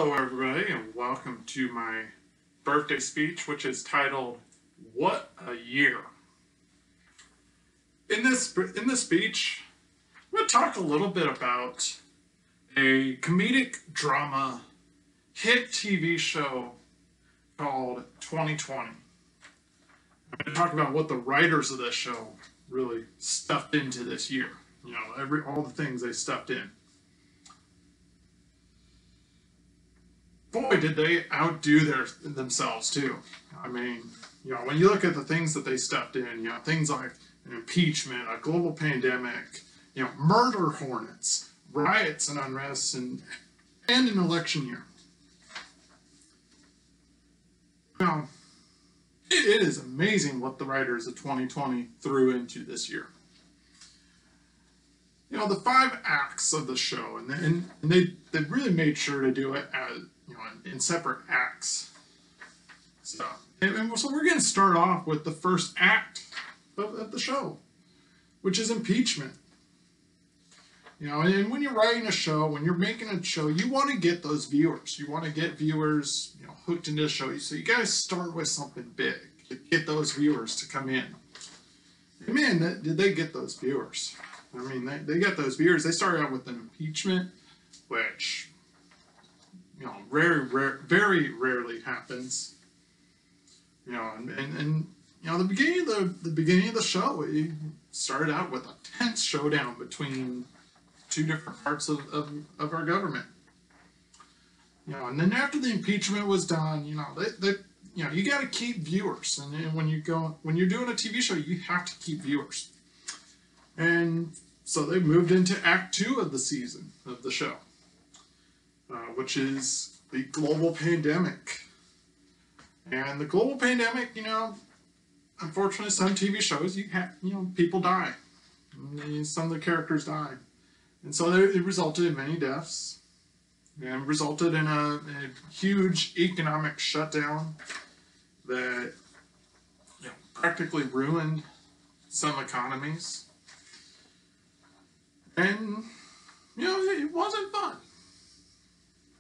Hello, everybody, and welcome to my birthday speech, which is titled, What a Year. In this speech, I'm going to talk a little bit about a comedic drama hit TV show called 2020. I'm going to talk about what the writers of this show really stuffed into this year. You know, all the things they stuffed in. Boy, did they outdo themselves too. I mean, you know, when you look at the things that they stuffed in, you know, things like an impeachment, a global pandemic, you know, murder hornets, riots and unrest, and an election year. Now, it is amazing what the writers of 2020 threw into this year. You know, the 5 acts of the show, and they really made sure to do it as, you know, in separate acts. So we're going to start off with the first act of the show, which is impeachment. You know, and when you're writing a show, when you're making a show, you want to get those viewers. You want to get viewers, you know, hooked into the show. So you guys start with something big to get those viewers to come in. And man, did they get those viewers? I mean, they got those viewers. They started out with an impeachment, which, you know, very rarely happens. You know, and you know, the beginning of the show, it started out with a tense showdown between 2 different parts of our government. You know, and then after the impeachment was done, you know, you know, you got to keep viewers, and when you're doing a TV show, you have to keep viewers. And so they moved into Act 2 of the season of the show, which is the global pandemic. And the global pandemic, you know, unfortunately, some TV shows, you know, people die. Some of the characters die. And so it resulted in many deaths and resulted in a huge economic shutdown that, you know, practically ruined some economies. And, you know, it wasn't fun.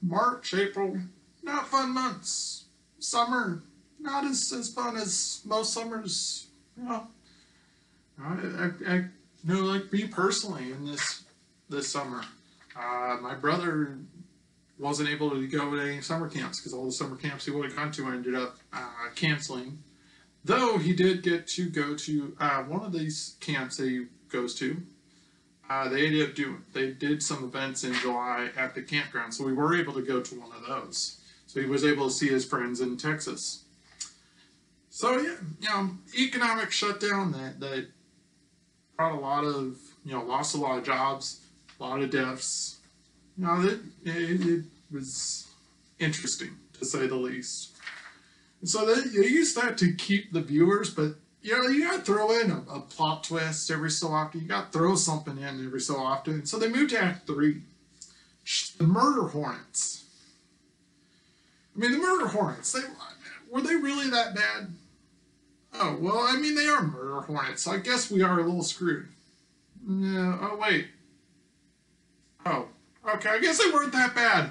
March, April, not fun months. Summer, not as fun as most summers. You know, I know, like me personally, in this summer, my brother wasn't able to go to any summer camps because all the summer camps he would have gone to ended up canceling. Though he did get to go to one of these camps that he goes to. They did some events in July at the campground, so we were able to go to one of those. So he was able to see his friends in Texas. So yeah, you know, economic shutdown that brought a lot of, you know, lost a lot of jobs, a lot of deaths. You know, it was interesting to say the least. And so they used that to keep the viewers, but you know, you gotta throw in a plot twist every so often. You gotta throw something in every so often. So they moved to Act 3. The murder hornets. I mean, the murder hornets, were they really that bad? Oh, well, I mean, they are murder hornets, so I guess we are a little screwed. Yeah, oh, wait. Oh, okay, I guess they weren't that bad.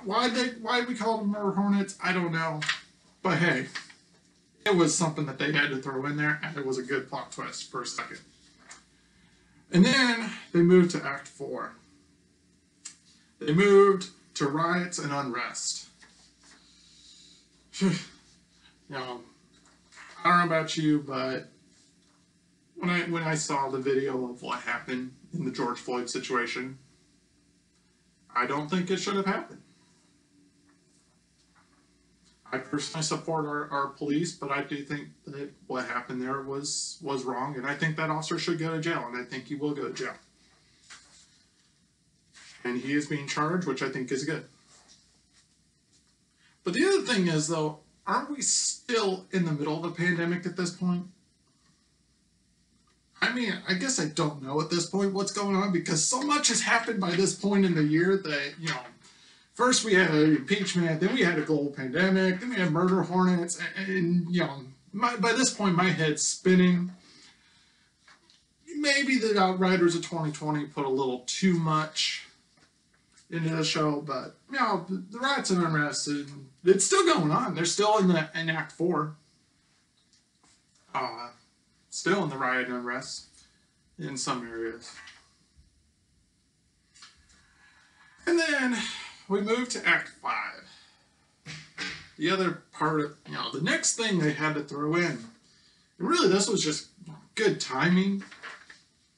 Why we call them murder hornets, I don't know. But hey, it was something that they had to throw in there, and it was a good plot twist for a second. And then they moved to Act 4. They moved to riots and unrest. You know, I don't know about you, but when I saw the video of what happened in the George Floyd situation, I don't think it should have happened. I personally support our police, but I do think that what happened there was wrong, and I think that officer should go to jail, and I think he will go to jail. And he is being charged, which I think is good. But the other thing is, though, aren't we still in the middle of a pandemic at this point? I mean, I guess I don't know at this point what's going on, because so much has happened by this point in the year that, you know, first we had an impeachment, then we had a global pandemic, then we had murder hornets, and you know, by this point my head's spinning. Maybe the writers of 2020 put a little too much into the show, but you know the riots and unrest, and it's still going on. They're still in Act 4. Still in the riot and unrest in some areas. And then we move to Act 5. The other part of, you know, the next thing they had to throw in, and really this was just good timing.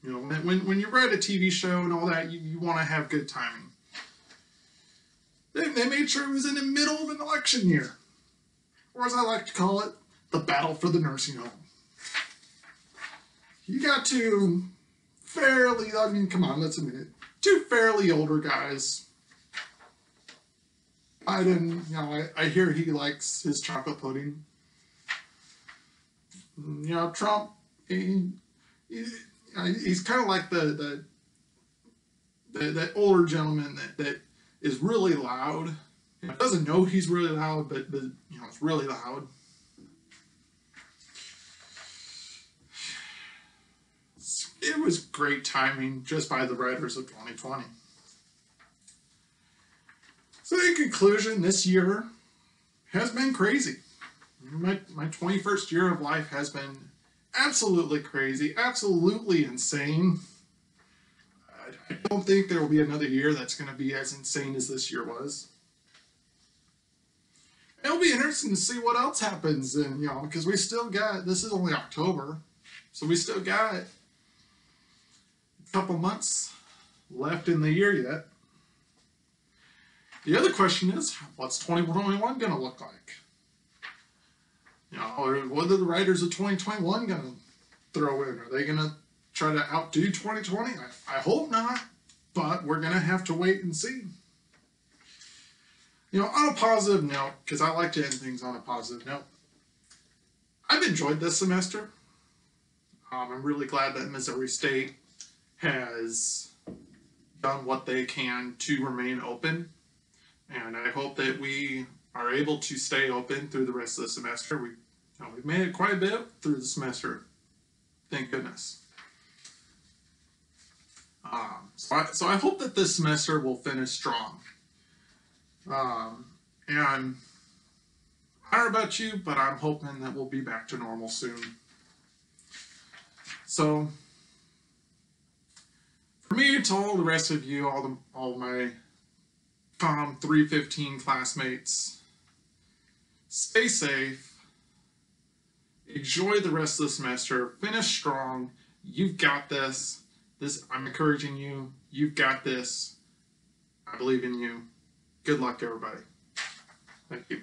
You know, when you write a TV show and all that, you want to have good timing. They made sure it was in the middle of an election year. Or as I like to call it, the battle for the nursing home. You got two fairly, I mean, come on, let's admit it, two fairly older guys. Biden, you know, I hear he likes his chocolate pudding. You know, Trump, he's kind of like the older gentleman that is really loud. You know, doesn't know he's really loud, but you know, it's really loud. It was great timing just by the writers of 2020. So in conclusion, this year has been crazy. My 21st year of life has been absolutely crazy, absolutely insane. I don't think there will be another year that's going to be as insane as this year was. It'll be interesting to see what else happens, and you know, because we still got, this is only October, so we still got a couple months left in the year yet. The other question is, what's 2021 going to look like? You know, or what are the writers of 2021 going to throw in? Are they going to try to outdo 2020? I hope not, but we're going to have to wait and see. You know, on a positive note, because I like to end things on a positive note, I've enjoyed this semester. I'm really glad that Missouri State has done what they can to remain open. And I hope that we are able to stay open through the rest of the semester. We've made it quite a bit through the semester. Thank goodness. So I hope that this semester will finish strong. And I don't know about you, but I'm hoping that we'll be back to normal soon. So, for me, to all the rest of you, all my COM 315 classmates, stay safe, enjoy the rest of the semester, finish strong, you've got this. I'm encouraging you, you've got this, I believe in you. Good luck, everybody. Thank you.